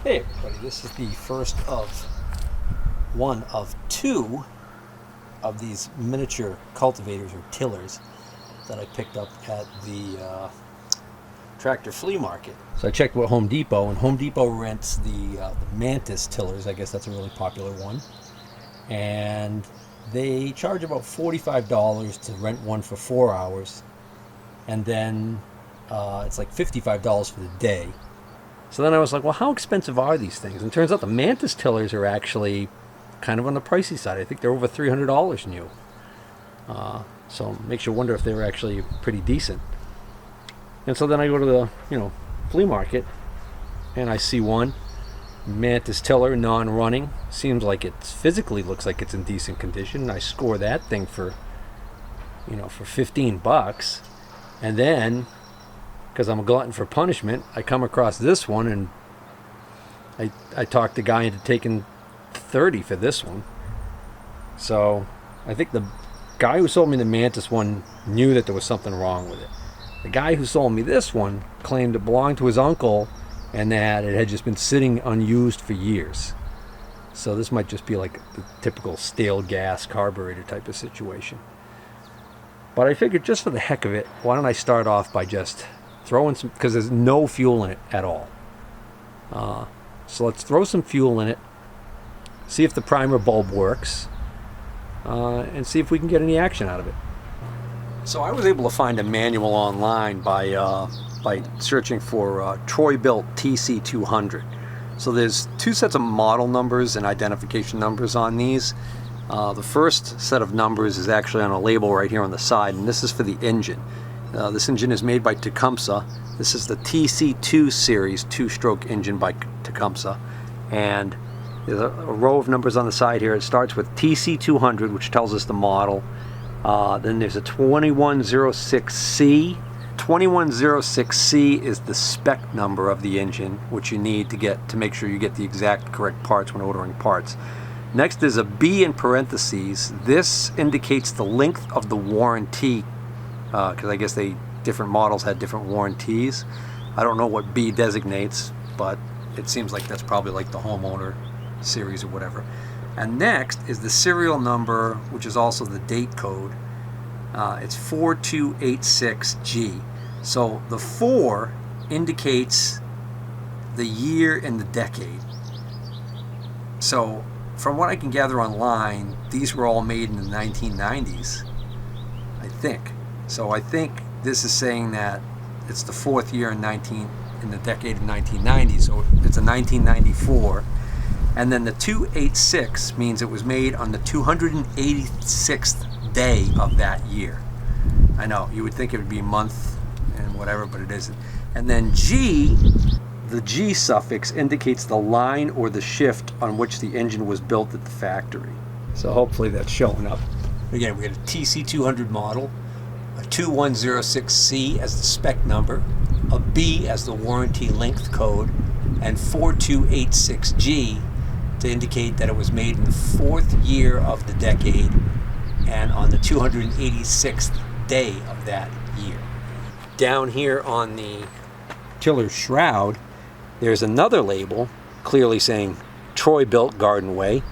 Hey everybody, this is the first of one of two of these miniature cultivators or tillers that I picked up at the tractor flea market. So I checked with Home Depot, and Home Depot rents the Mantis tillers. I guess that's a really popular one. And they charge about $45 to rent one for 4 hours. And then it's like $55 for the day. So then I was like, well, how expensive are these things? And it turns out the Mantis tillers are actually kind of on the pricey side. I think they're over $300 new. So it makes you wonder if they're actually pretty decent. And so then I go to the, flea market, and I see one Mantis tiller, non-running. Seems like it physically looks like it's in decent condition. I score that thing for, for $15. And then, because I'm a glutton for punishment, I come across this one, and I talked the guy into taking $30 for this one. So I think the guy who sold me the Mantis one knew that there was something wrong with it. The guy who sold me this one claimed it belonged to his uncle and that it had just been sitting unused for years. So this might just be like the typical stale gas carburetor type of situation. But I figured, just for the heck of it, why don't I start off by just throwing some, because there's no fuel in it at all. So let's throw some fuel in it, see if the primer bulb works, and see if we can get any action out of it. So I was able to find a manual online by searching for Troybilt TC200. So there's two sets of model numbers and identification numbers on these. The first set of numbers is actually on a label right here on the side, and this is for the engine. This engine is made by Tecumseh. This is the TC2 series 2-stroke engine by Tecumseh. And there's a row of numbers on the side here. It starts with TC200, which tells us the model. Then there's a 2106C. 2106C is the spec number of the engine, which you need to make sure you get the exact correct parts when ordering parts. Next is a B in parentheses. This indicates the length of the warranty, because I guess different models had different warranties. I don't know what B designates, but it seems like that's probably like the homeowner series or whatever. And next is the serial number, which is also the date code. It's 4286G. So the 4 indicates the year and the decade. So from what I can gather online, these were all made in the 1990s, I think. So I think this is saying that it's the 4th year in the decade of 1990, so it's a 1994. And then the 286 means it was made on the 286th day of that year. I know, you would think it would be month and whatever, but it isn't. And then G, the G suffix indicates the line or the shift on which the engine was built at the factory. So hopefully that's showing up. Again, we got a TC200 model, a 2106C as the spec number, a B as the warranty length code, and 4286G to indicate that it was made in the 4th year of the decade and on the 286th day of that year. Down here on the tiller shroud, there's another label clearly saying Troybilt Garden Way,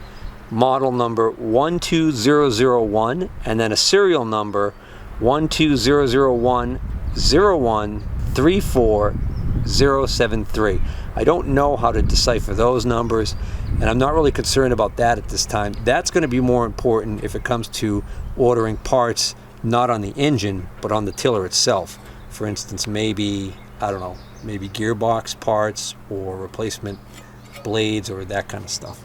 model number 12001, and then a serial number 12001013473. I don't know how to decipher those numbers, and I'm not really concerned about that at this time. That's going to be more important if it comes to ordering parts not on the engine but on the tiller itself. For instance, maybe gearbox parts or replacement blades or that kind of stuff.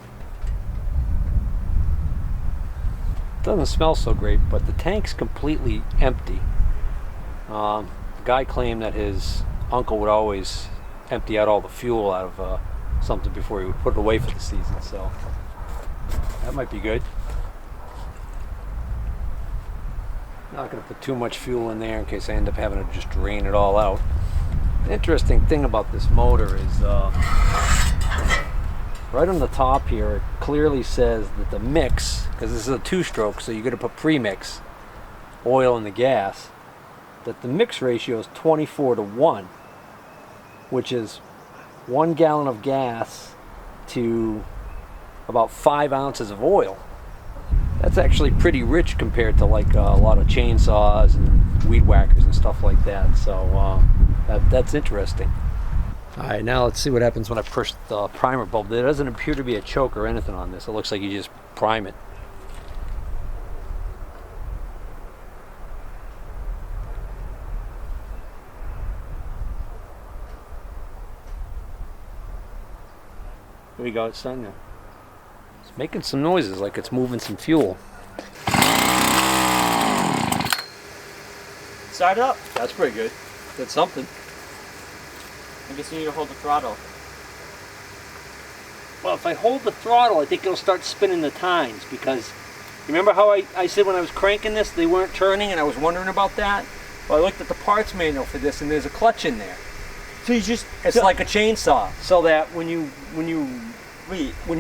Doesn't smell so great, but the tank's completely empty. The guy claimed that his uncle would always empty out all the fuel out of something before he would put it away for the season, so that might be good. Not going to put too much fuel in there in case I end up having to just drain it all out. The interesting thing about this motor is right on the top here, it clearly says that the mix, because this is a 2-stroke, so you're going to put premix, oil in the gas, that the mix ratio is 24 to 1, which is 1 gallon of gas to about 5 ounces of oil. That's actually pretty rich compared to like a lot of chainsaws and weed whackers and stuff like that. So that's interesting. Alright, now let's see what happens when I push the primer bulb. There doesn't appear to be a choke or anything on this. It looks like you just prime it. There we go, it's done now. It's making some noises like it's moving some fuel. Start up. That's pretty good. Did something. I guess you need to hold the throttle. Well, if I hold the throttle, I think it'll start spinning the tines, because remember how I said when I was cranking this they weren't turning and I was wondering about that? Well, I looked at the parts manual for this and there's a clutch in there. So you just... It's like a chainsaw, so that when you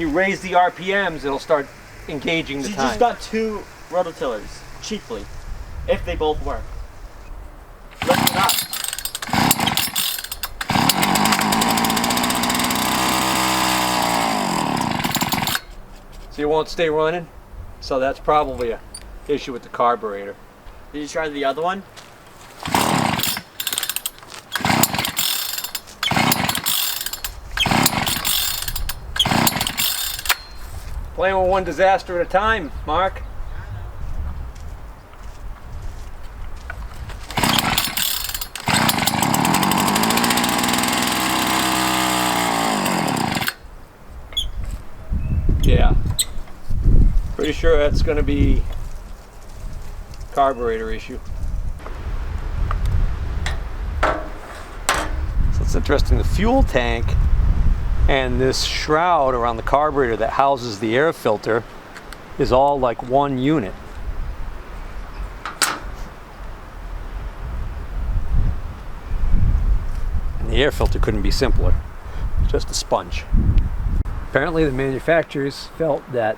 raise the RPMs, it'll start engaging the So you tines. just got 2 rototillers, cheaply, if they both work. Lift it up. So you won't stay running? So that's probably an issue with the carburetor. Did you try the other one? Playing with one disaster at a time, Mark. Yeah. Pretty sure that's going to be carburetor issue. So it's interesting, the fuel tank and this shroud around the carburetor that houses the air filter is all like one unit. And the air filter couldn't be simpler. It's just a sponge. Apparently the manufacturers felt that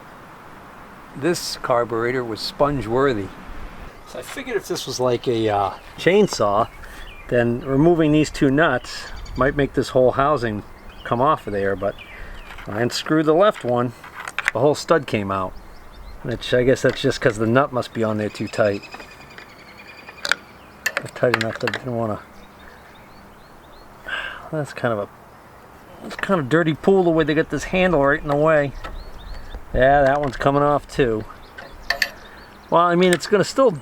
this carburetor was sponge worthy. So I figured if this was like a chainsaw, then removing these 2 nuts might make this whole housing come off of there, but when I unscrewed the left one, the whole stud came out. Which I guess that's just because the nut must be on there too tight. Not tight enough that I didn't want to. That's kind of dirty pool the way they got this handle right in the way. Yeah, that one's coming off too. Well, I mean, it's going to still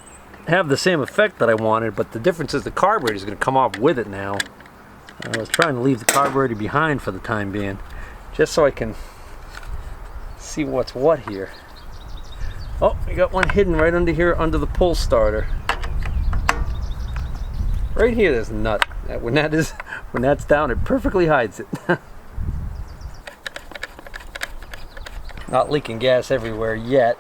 have the same effect that I wanted, but the difference is the carburetor is going to come off with it now. I was trying to leave the carburetor behind for the time being, just so I can see what's what here. Oh, we got one hidden right under here, under the pull starter. Right here, there's a nut. When that's down, it perfectly hides it. Not leaking gas everywhere yet,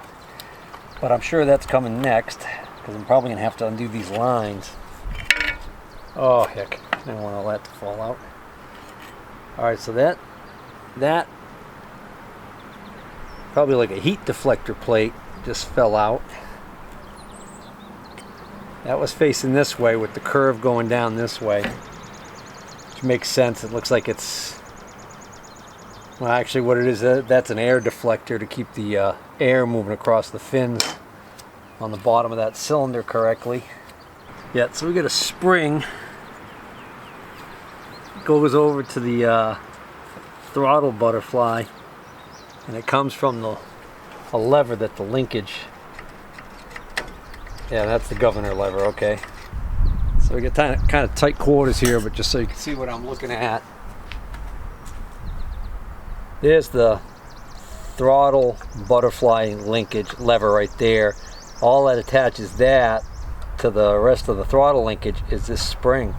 but I'm sure that's coming next, because I'm probably gonna have to undo these lines. Oh heck, I don't want all that to fall out. Alright, so that probably like a heat deflector plate just fell out. That was facing this way with the curve going down this way, which makes sense. It looks like it's, well, actually what it is, that's an air deflector to keep the air moving across the fins on the bottom of that cylinder correctly. Yeah, so we got a spring. Goes over to the throttle butterfly, and it comes from a lever that the linkage. Yeah, that's the governor lever. Okay, so we get kind of tight quarters here, but just so you can see what I'm looking at, there's the throttle butterfly linkage lever right there. All that attaches that to the rest of the throttle linkage is this spring,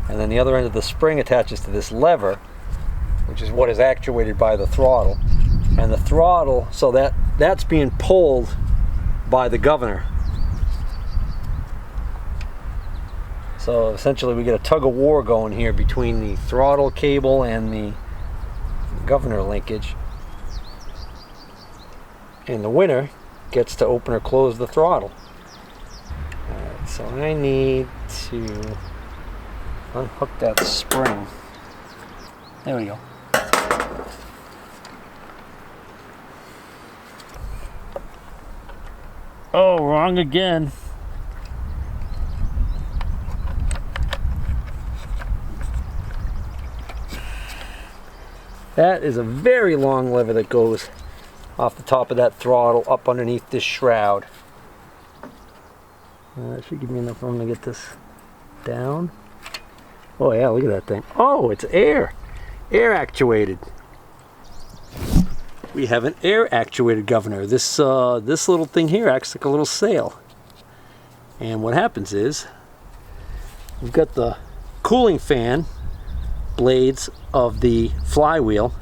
and then the other end of the spring attaches to this lever, which is what is actuated by the throttle. And the throttle, so that's being pulled by the governor. So essentially we get a tug of war going here between the throttle cable and the governor linkage. And the winner gets to open or close the throttle. Alright, so I need to unhook that spring. There we go. Oh, wrong again. That is a very long lever that goes off the top of that throttle up underneath this shroud. That should give me enough room to get this down. Oh yeah, look at that thing. Oh, it's air actuated. We have an air actuated governor. This little thing here acts like a little sail. And what happens is, we've got the cooling fan blades of the flywheel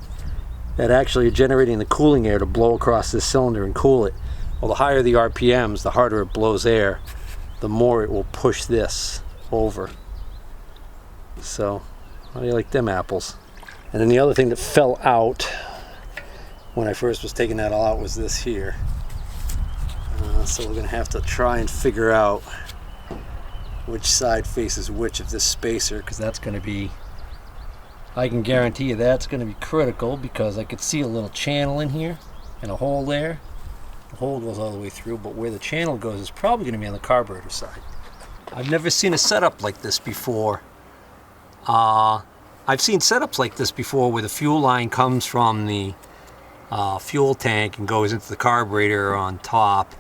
that actually are generating the cooling air to blow across this cylinder and cool it. Well, the higher the RPMs, the harder it blows air, the more it will push this over. So, how do you like them apples? And then the other thing that fell out when I first was taking that all out was this here. So we're gonna have to try and figure out which side faces which of this spacer, because that's gonna be, I can guarantee you that's gonna be critical, because I could see a little channel in here and a hole there. The hole goes all the way through, but where the channel goes is probably gonna be on the carburetor side. I've never seen a setup like this before. I've seen setups like this before where the fuel line comes from the fuel tank and goes into the carburetor on top,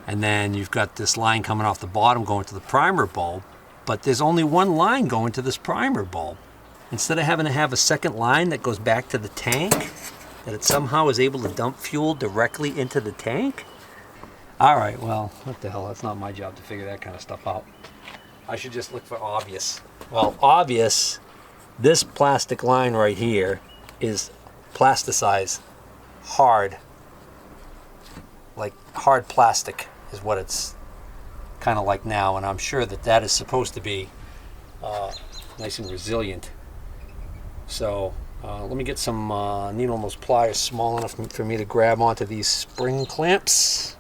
and then you've got this line coming off the bottom going to the primer bulb, but there's only one line going to this primer bulb. Instead of having to have a second line that goes back to the tank, that it somehow is able to dump fuel directly into the tank. Alright, well, what the hell, that's not my job to figure that kind of stuff out. I should just look for obvious. Well, obvious, this plastic line right here is plasticized, hard, like hard plastic is what it's kind of like now, and I'm sure that that is supposed to be nice and resilient. So let me get some need one of those pliers small enough for me to grab onto these spring clamps.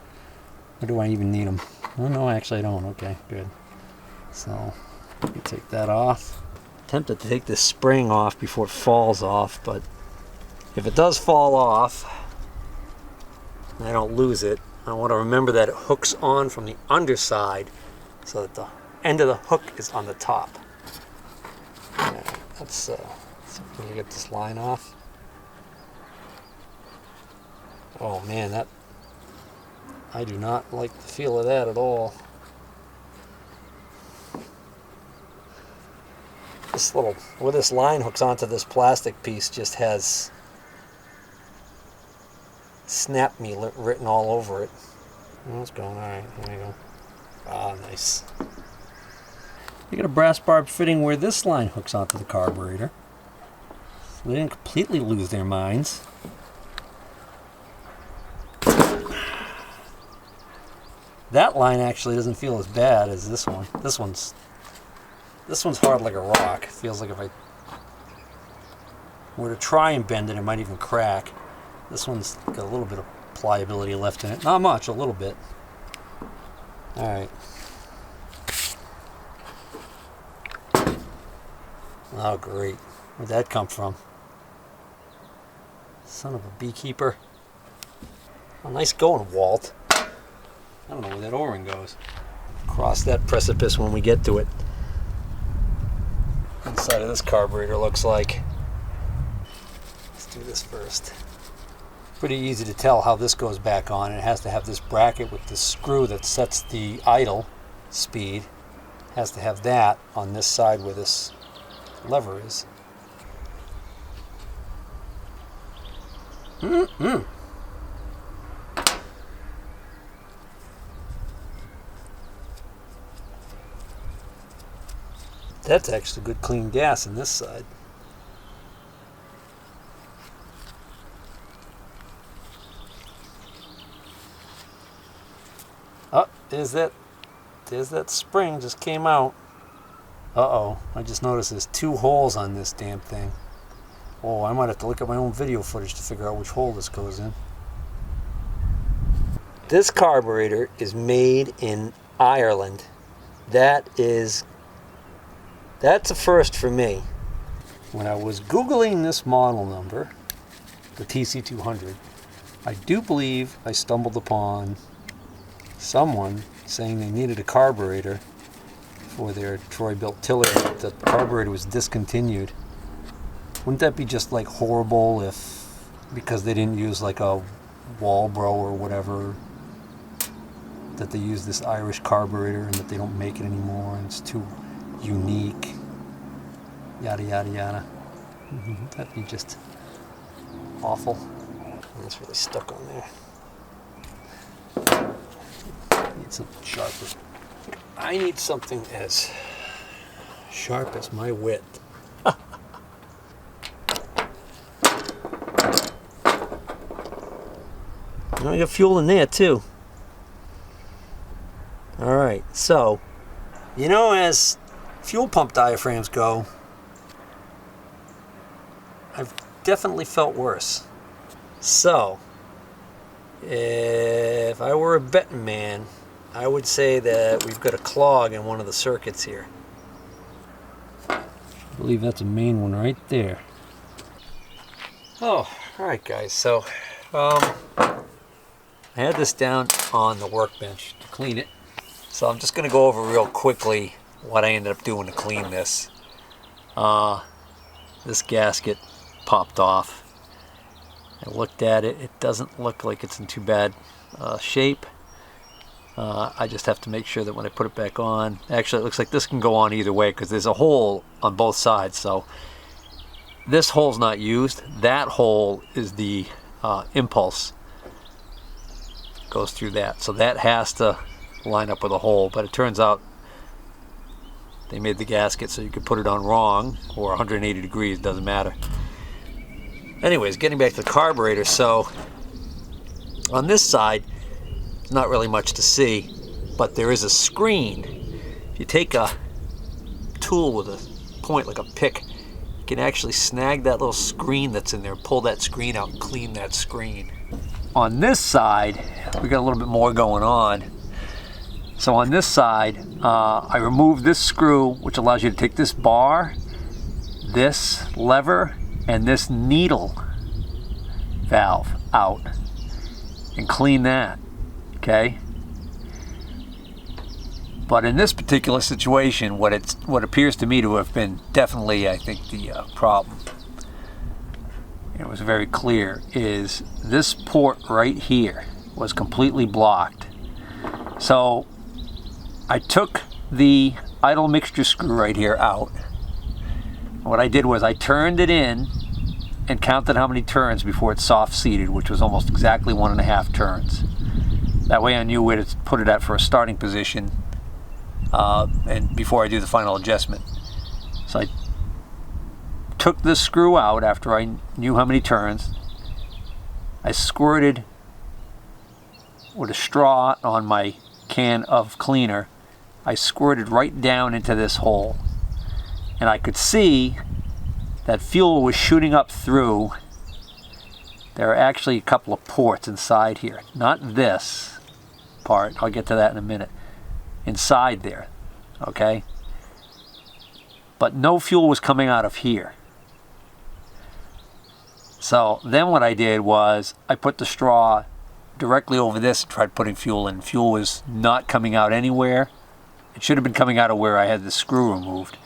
Or do I even need them? Oh no, actually I don't. Okay, good. So let me take that off. Tempted to take this spring off before it falls off, but if it does fall off and I don't lose it, I want to remember that it hooks on from the underside so that the end of the hook is on the top. Yeah, let's see if we can get this line off. Oh man, that, I do not like the feel of that at all. This little, where this line hooks onto this plastic piece just has snap me written all over it. Oh, it's going, alright, there you go. Ah, nice. You got a brass barb fitting where this line hooks onto the carburetor. So they didn't completely lose their minds. That line actually doesn't feel as bad as this one. This one's hard like a rock. It feels like if I were to try and bend it, it might even crack. This one's got a little bit of pliability left in it. Not much, a little bit. Alright. Oh, great. Where'd that come from? Son of a beekeeper. Oh, nice going, Walt. I don't know where that O-ring goes. Cross that precipice when we get to it. Inside of this carburetor looks like. Let's do this first. Pretty easy to tell how this goes back on. It has to have this bracket with the screw that sets the idle speed. It has to have that on this side where this lever is. That's actually good clean gas in this side. Oh, there's that spring just came out. Uh-oh, I just noticed there's 2 holes on this damn thing. Oh, I might have to look at my own video footage to figure out which hole this goes in. This carburetor is made in Ireland. That's a first for me. When I was Googling this model number, the TC200, I do believe I stumbled upon someone saying they needed a carburetor for their Troybilt tiller. The carburetor was discontinued. Wouldn't that be just like horrible if, because they didn't use like a Walbro or whatever, that they use this Irish carburetor and that they don't make it anymore and it's too unique, yada yada yada. That'd be just awful. It's really stuck on there. Need something sharper. I need something as sharp as my wit. You got fuel in there too. Alright, so, as fuel pump diaphragms go, I've definitely felt worse. So, if I were a betting man, I would say that we've got a clog in one of the circuits here. I believe that's a main one right there. Oh, alright guys, so I had this down on the workbench to clean it. So I'm just going to go over real quickly what I ended up doing to clean this. This gasket popped off. I looked at it. It doesn't look like it's in too bad shape. I just have to make sure that when I put it back on, actually it looks like this can go on either way because there's a hole on both sides. So this hole's not used. That hole is the impulse. Goes through that. So that has to line up with a hole, but it turns out they made the gasket so you could put it on wrong or 180 degrees, doesn't matter. Anyways, getting back to the carburetor, so on this side not really much to see, but there is a screen. If you take a tool with a point like a pick, you can actually snag that little screen that's in there, pull that screen out and clean that screen. On this side we got a little bit more going on. So on this side, I removed this screw, which allows you to take this bar, this lever, and this needle valve out and clean that, okay? But in this particular situation, what appears to me to have been definitely, I think, the problem, it was very clear, is this port right here was completely blocked. So I took the idle mixture screw right here out. What I did was I turned it in and counted how many turns before it soft seated, which was almost exactly 1.5 turns. That way I knew where to put it at for a starting position and before I do the final adjustment. So I took this screw out after I knew how many turns. I squirted with a straw on my can of cleaner. I squirted right down into this hole, and I could see that fuel was shooting up through. There are actually a couple of ports inside here, not this part, I'll get to that in a minute, inside there, okay? But no fuel was coming out of here. So then what I did was I put the straw directly over this and tried putting fuel in. Fuel was not coming out anywhere. It should have been coming out of where I had the screw removed.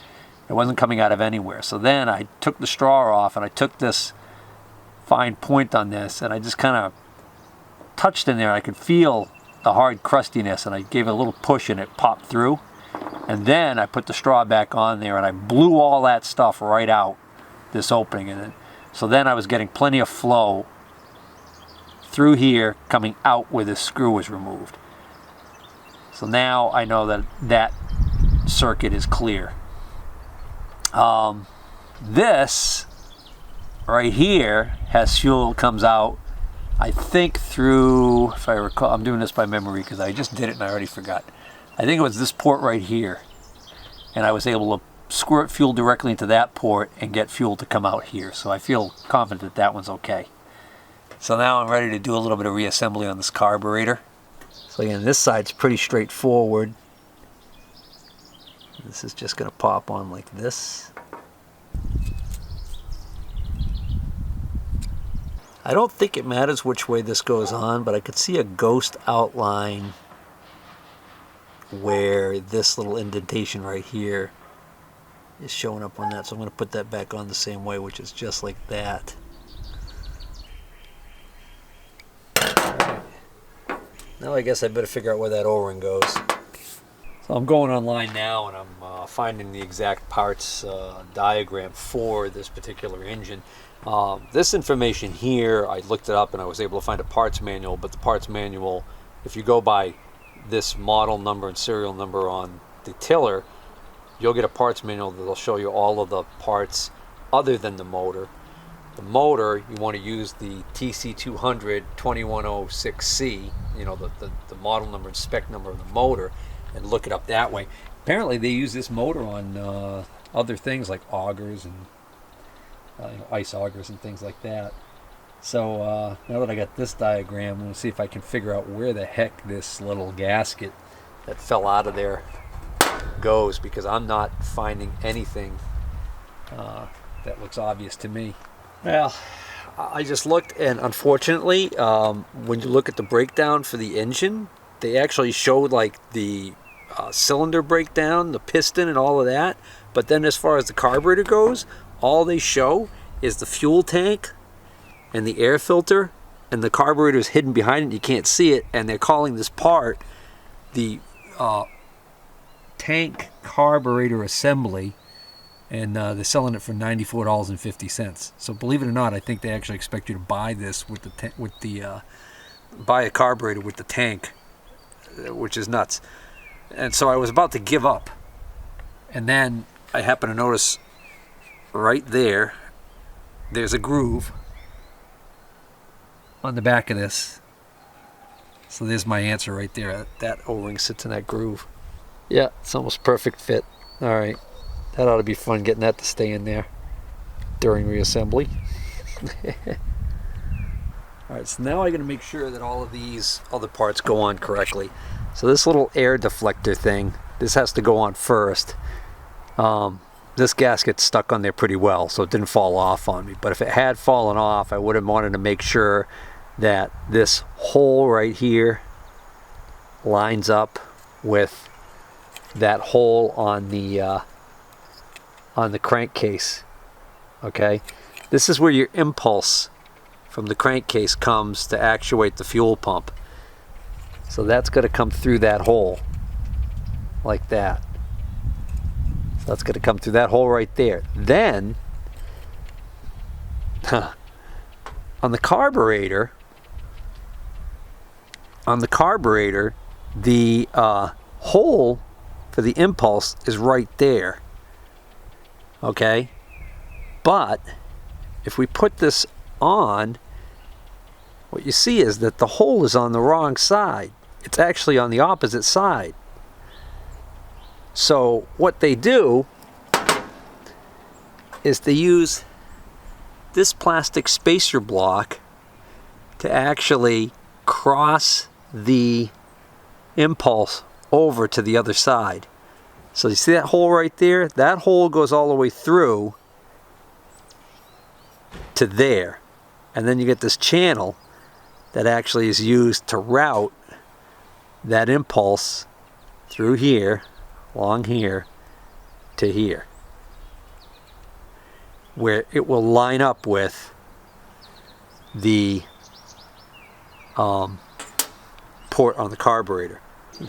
It wasn't coming out of anywhere. So then I took the straw off and I took this fine point on this and I just kind of touched in there. I could feel the hard crustiness and I gave it a little push and it popped through. And then I put the straw back on there and I blew all that stuff right out, this opening. And so then I was getting plenty of flow through here coming out where this screw was removed. So now I know that that circuit is clear. This right here has fuel, comes out, I think through, if I recall, I'm doing this by memory because I just did it and I already forgot. I think it was this port right here. And I was able to squirt fuel directly into that port and get fuel to come out here. So I feel confident that that one's okay. So now I'm ready to do a little bit of reassembly on this carburetor. So again, this side's pretty straightforward. This is just going to pop on like this. I don't think it matters which way this goes on, but I could see a ghost outline where this little indentation right here is showing up on that. So I'm going to put that back on the same way, which is just like that. Alright. Now I guess I better figure out where that O-ring goes. So I'm going online now and I'm finding the exact parts diagram for this particular engine. This information here, I looked it up and I was able to find a parts manual, but the parts manual, if you go by this model number and serial number on the tiller, you'll get a parts manual that'll show you all of the parts other than the motor. The motor, you want to use the TC200 2106C, you know, the model number and spec number of the motor, and look it up that way. Apparently they use this motor on other things like augers and you know, ice augers and things like that. So now that I got this diagram, I'm going to see if I can figure out where the heck this little gasket that fell out of there goes, because I'm not finding anything that looks obvious to me. Well, I just looked, and unfortunately, when you look at the breakdown for the engine, they actually showed like the cylinder breakdown, the piston and all of that, but then as far as the carburetor goes, all they show is the fuel tank and the air filter, and the carburetor is hidden behind it, you can't see it, and they're calling this part the tank carburetor assembly, and they're selling it for $94.50. So believe it or not, I think they actually expect you to buy this with buy a carburetor with the tank, which is nuts. And so I was about to give up, and then I happened to notice right there, there's a groove on the back of this. So there's my answer right there. That O-ring sits in that groove. Yeah, it's almost perfect fit. All right, that ought to be fun getting that to stay in there during reassembly. All right, so now I'm going to make sure that all of these other parts go on correctly. So this little air deflector thing, this has to go on first. This gasket stuck on there pretty well, so it didn't fall off on me. But if it had fallen off, I would have wanted to make sure that this hole right here lines up with that hole on the crankcase. Okay, this is where your impulse from the crankcase comes to actuate the fuel pump. So that's going to come through that hole like that. So that's going to come through that hole right there. Then on the carburetor, the hole for the impulse is right there. Okay, but if we put this on, what you see is that the hole is on the wrong side. It's actually on the opposite side. So what they do is they use this plastic spacer block to actually cross the impulse over to the other side. So you see that hole right there? That hole goes all the way through to there. And then you get this channel that actually is used to route that impulse through here, along here, to here, where it will line up with the port on the carburetor.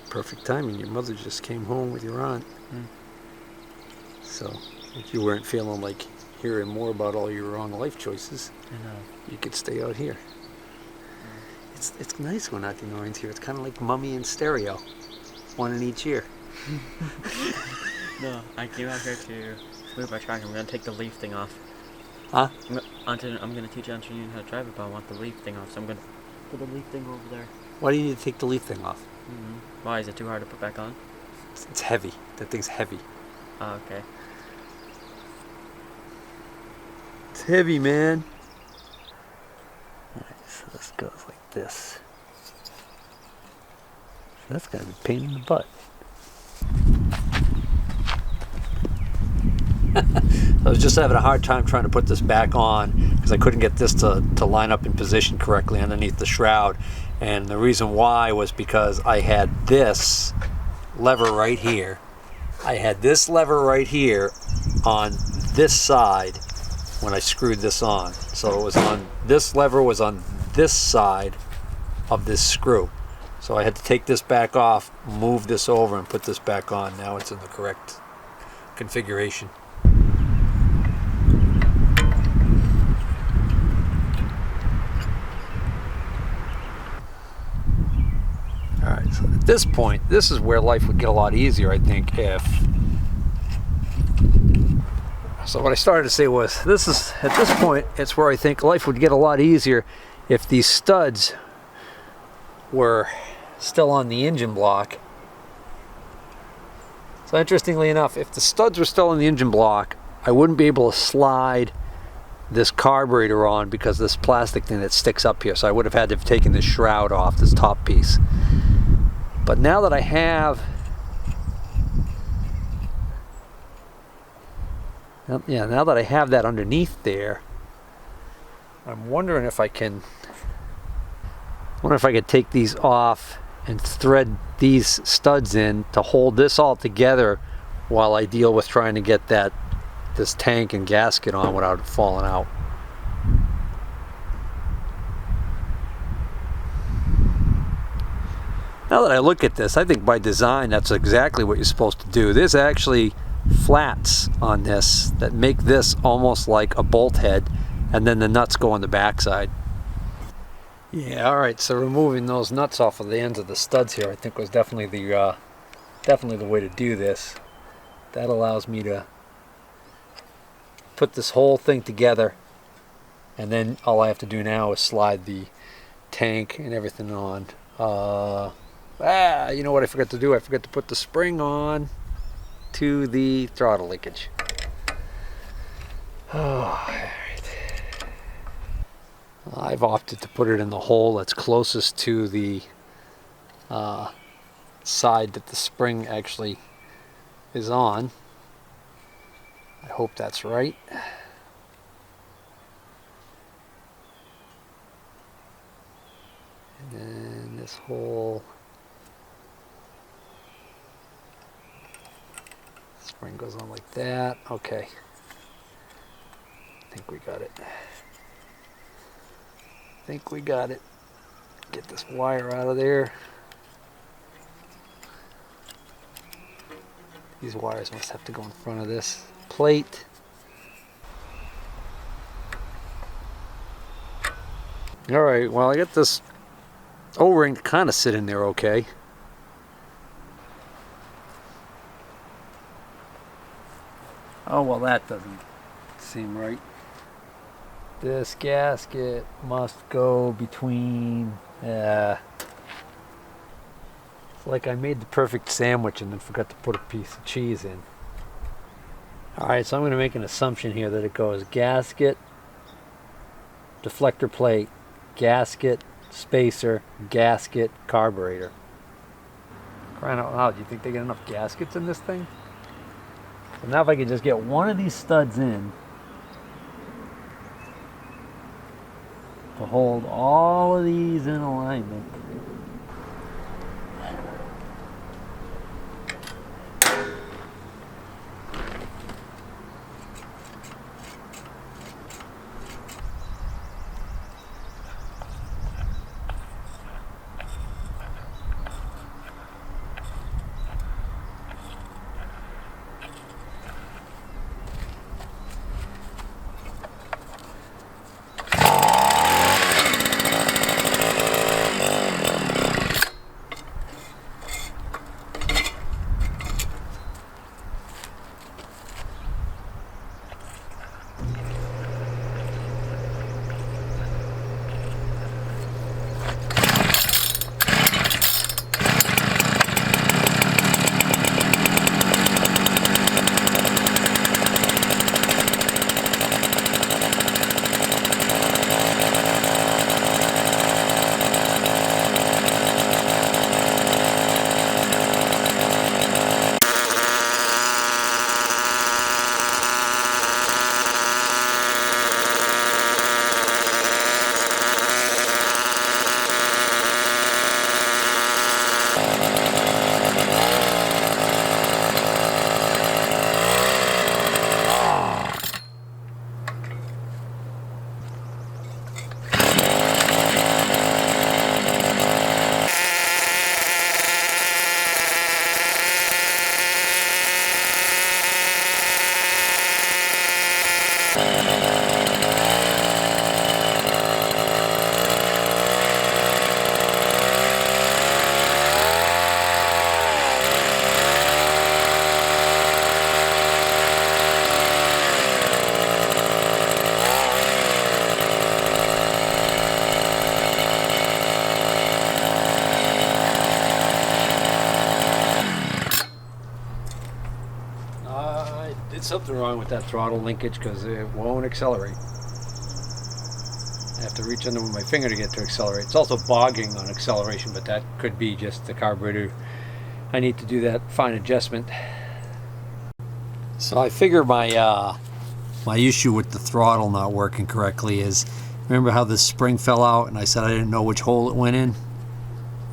Perfect timing. Your mother just came home with your aunt. So if you weren't feeling like hearing more about all your wrong life choices, you could stay out here. It's nice going out the Norins here. It's kind of like Mummy and Stereo, one in each ear. No, I came out here to move my tractor. I'm going to take the leaf thing off. Huh? I'm going to teach Antonine how to drive it, but I want the leaf thing off, so I'm going to put the leaf thing over there. Why do you need to take the leaf thing off? Why? Is it too hard to put back on? It's heavy. That thing's heavy. Oh, okay. It's heavy, man. Alright, so this goes like this. So that's gotta be a pain in the butt. I was just having a hard time trying to put this back on because I couldn't get this to line up in position correctly underneath the shroud. And the reason why was because I had this lever right here. I had this lever right here on this side when I screwed this on. So it was on, this lever was on this side of this screw. So I had to take this back off, move this over, and put this back on. Now it's in the correct configuration. Alright, so at this point, this is where life would get a lot easier, I think, if... So what I started to say was, this is, at this point, it's where I think life would get a lot easier if these studs were still on the engine block. So interestingly enough, if the studs were still in the engine block, I wouldn't be able to slide this carburetor on because this plastic thing that sticks up here. So I would have had to have taken this shroud off, this top piece. But now that I have, now that I have that underneath there, I'm wondering if I can, could take these off and thread these studs in to hold this all together while I deal with trying to get this tank and gasket on without it falling out. Now that I look at this, I think by design that's exactly what you're supposed to do. There's actually flats on this that make this almost like a bolt head, and then the nuts go on the backside. Yeah, alright, so removing those nuts off of the ends of the studs here I think was definitely the way to do this. That allows me to put this whole thing together, and then all I have to do now is slide the tank and everything on. You know what I forgot to do? I forgot to put the spring on to the throttle linkage. Alright. I've opted to put it in the hole that's closest to the side that the spring actually is on. I hope that's right. And then this whole spring goes on like that. Okay. I think we got it. Get this wire out of there. These wires must have to go in front of this plate. Alright, well I got this O-ring to kind of sit in there okay. Oh well, that doesn't seem right. This gasket must go between, it's like I made the perfect sandwich and then forgot to put a piece of cheese in. Alright, so I'm going to make an assumption here that it goes gasket, deflector plate, gasket, spacer, gasket, carburetor. Crying out loud, do you think they get enough gaskets in this thing? So now if I could just get one of these studs in to hold all of these in alignment. something wrong with that throttle linkage because it won't accelerate. I have to reach under with my finger to get to accelerate. It's also bogging on acceleration, but that could be just the carburetor. I need to do that fine adjustment. So I figure my my issue with the throttle not working correctly is, remember how this spring fell out and I said I didn't know which hole it went in?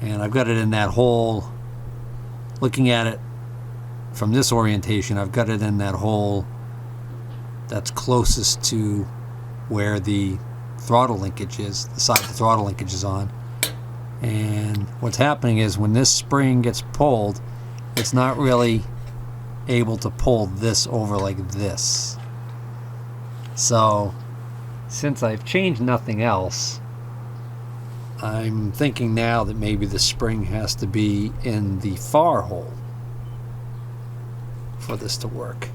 And I've got it in that hole. Looking at it from this orientation, I've got it in that hole that's closest to where the throttle linkage is, the side the throttle linkage is on. And what's happening is when this spring gets pulled, it's not really able to pull this over like this. So since I've changed nothing else, I'm thinking now that maybe the spring has to be in the far hole for this to work.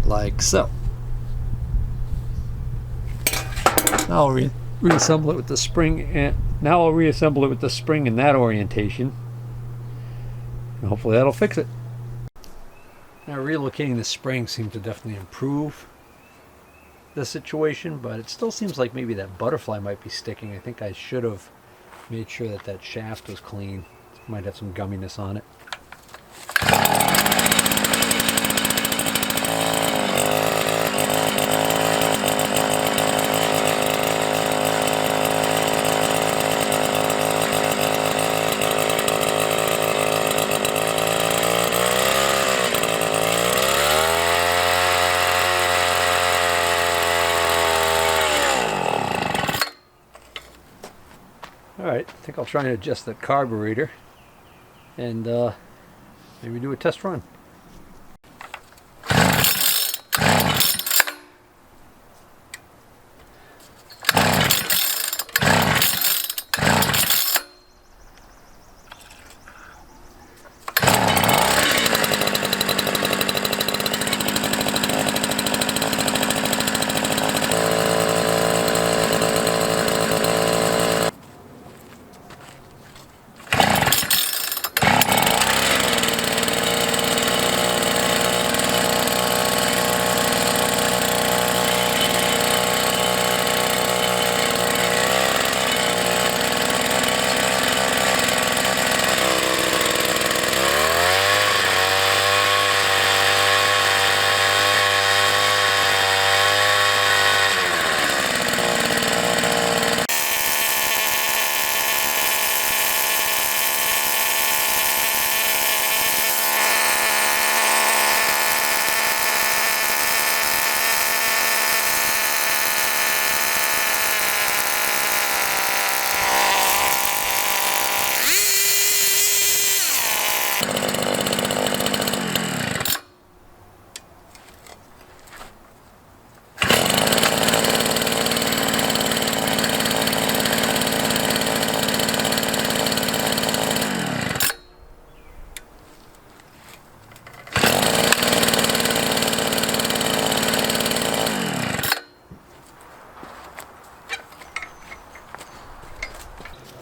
Like so. Now I'll reassemble it with the spring, and now I'll reassemble it with the spring in that orientation. And hopefully that'll fix it. Now relocating the spring seemed to definitely improve the situation, but it still seems like maybe that butterfly might be sticking. I think I should have made sure that that shaft was clean. It might have some gumminess on it. Alright, I think I'll try and adjust that carburetor and maybe do a test run.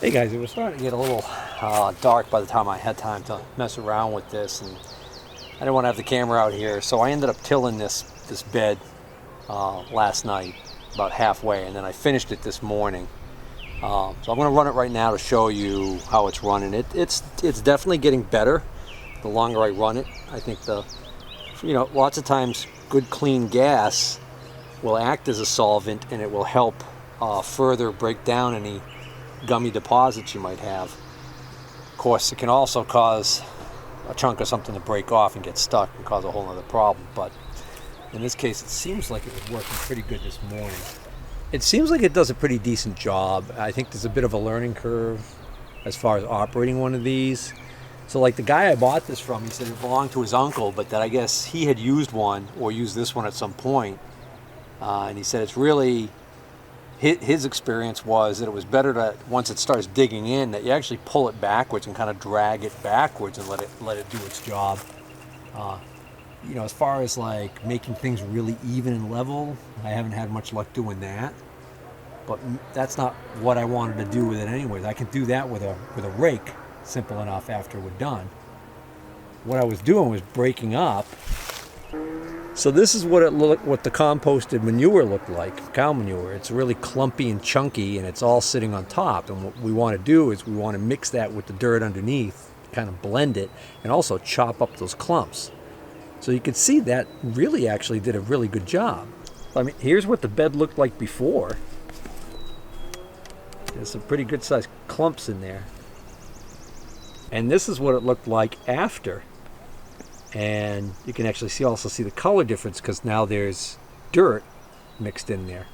Hey guys, it was starting to get a little dark by the time I had time to mess around with this, and I didn't want to have the camera out here, so I ended up tilling this bed last night about halfway, and then I finished it this morning. So I'm going to run it right now to show you how it's running. It's definitely getting better the longer I run it. I think lots of times good clean gas will act as a solvent, and it will help further break down any gummy deposits you might have. Of course, it can also cause a chunk of something to break off and get stuck and cause a whole other problem, but in this case it seems like it was working pretty good this morning. It seems like it does a pretty decent job. I think there's a bit of a learning curve as far as operating one of these. So like the guy I bought this from, he said it belonged to his uncle, but that I guess he had used one or used this one at some point, and he said it's really, his experience was that it was better to, once it starts digging in, that you actually pull it backwards and kind of drag it backwards and let it do its job. As far as like making things really even and level, I haven't had much luck doing that. But that's not what I wanted to do with it anyways. I can do that with a rake, simple enough after we're done. what I was doing was breaking up. So this is what what the composted manure looked like, cow manure. It's really clumpy and chunky, and it's all sitting on top. And what we want to do is we want to mix that with the dirt underneath, kind of blend it, and also chop up those clumps. So you can see that really actually did a really good job. I mean, here's what the bed looked like before. There's some pretty good sized clumps in there. And this is what it looked like after. And you can actually also see the color difference because now there's dirt mixed in there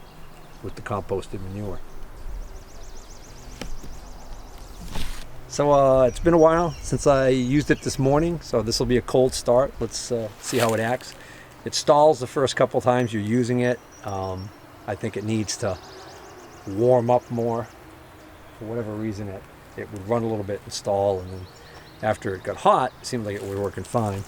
with the composted manure. So it's been a while since I used it this morning, so this will be a cold start. Let's see how it acts. It stalls the first couple times you're using it. I think it needs to warm up more. For whatever reason, it would run a little bit and stall, and then after it got hot, it seemed like it was working fine.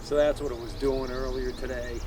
So that's what it was doing earlier today.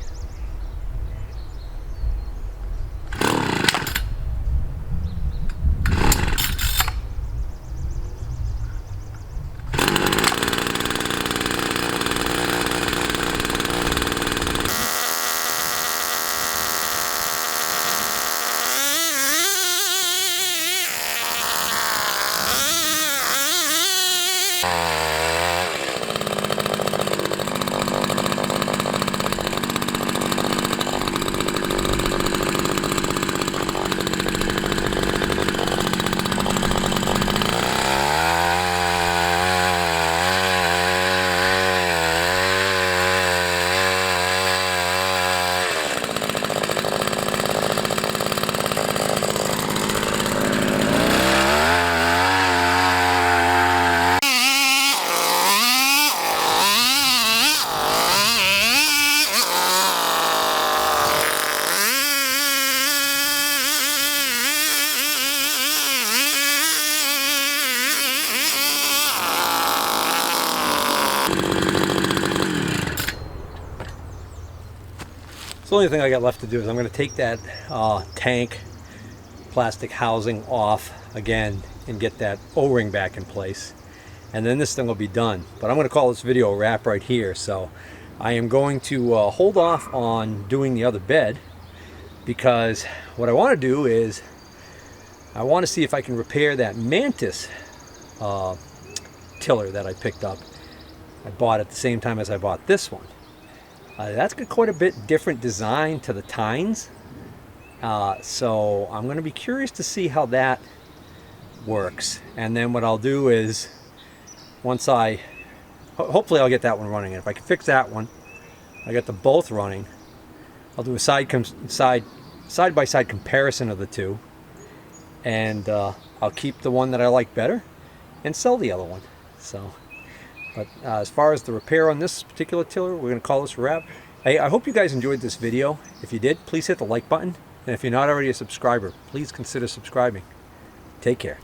So the only thing I got left to do is I'm going to take that tank plastic housing off again and get that O-ring back in place, and then this thing will be done. But I'm going to call this video a wrap right here. So I am going to hold off on doing the other bed, because what I want to do is I want to see if I can repair that Mantis tiller that I picked up. I bought at the same time as I bought this one. That's got quite a bit different design to the tines, so I'm going to be curious to see how that works. And then what I'll do is, once hopefully I'll get that one running, and if I can fix that one, I got them both running, I'll do a side-by-side comparison of the two, and I'll keep the one that I like better and sell the other one. So. But as far as the repair on this particular tiller, we're going to call this a wrap. Hey, I hope you guys enjoyed this video. If you did, please hit the like button. And if you're not already a subscriber, please consider subscribing. Take care.